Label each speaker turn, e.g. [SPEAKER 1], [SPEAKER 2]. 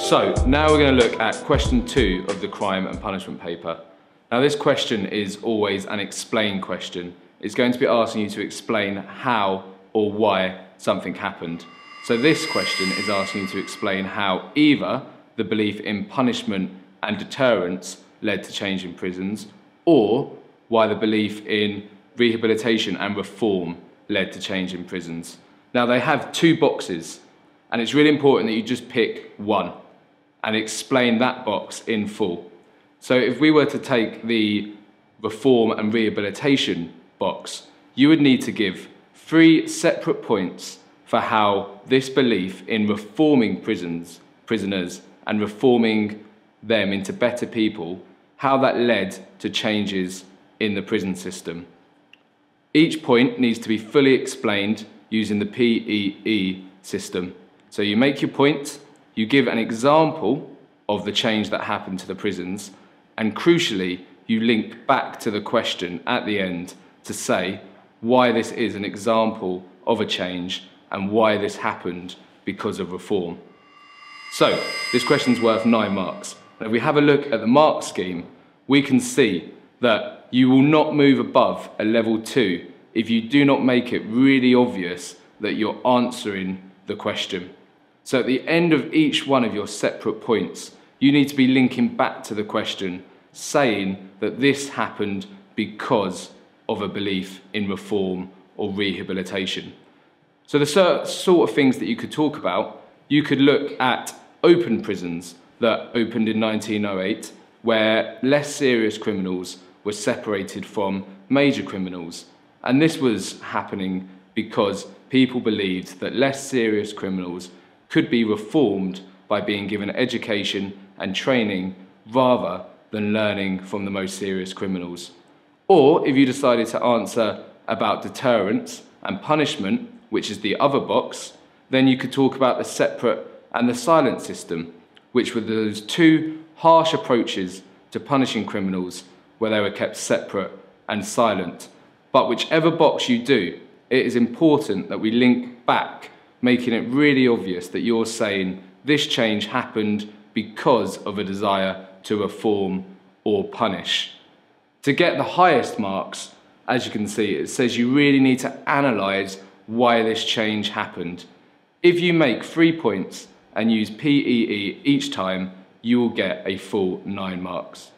[SPEAKER 1] So now we're going to look at question 2 of the crime and punishment paper. Now this question is always an explain question. It's going to be asking you to explain how or why something happened. So this question is asking you to explain how either the belief in punishment and deterrence led to change in prisons, or why the belief in rehabilitation and reform led to change in prisons. Now they have 2 boxes, and it's really important that you just pick one and explain that box in full. So if we were to take the reform and rehabilitation box, you would need to give 3 separate points for how this belief in reforming prisoners and reforming them into better people, how that led to changes in the prison system. Each point needs to be fully explained using the PEE system. So you make your point, you give an example of the change that happened to the prisons, and crucially, you link back to the question at the end to say why this is an example of a change and why this happened because of reform. So, this question's worth 9 marks. And if we have a look at the mark scheme, we can see that you will not move above a level 2 if you do not make it really obvious that you're answering the question. So at the end of each one of your separate points, you need to be linking back to the question, saying that this happened because of a belief in reform or rehabilitation. So the sort of things that you could talk about, you could look at open prisons that opened in 1908, where less serious criminals were separated from major criminals. And this was happening because people believed that less serious criminals could be reformed by being given education and training rather than learning from the most serious criminals. Or if you decided to answer about deterrence and punishment, which is the other box, then you could talk about the separate and the silent system, which were those 2 harsh approaches to punishing criminals where they were kept separate and silent. But whichever box you do, it is important that we link back, making it really obvious that you're saying this change happened because of a desire to reform or punish. To get the highest marks, as you can see, it says you really need to analyse why this change happened. If you make 3 points and use PEE each time, you will get a full 9 marks.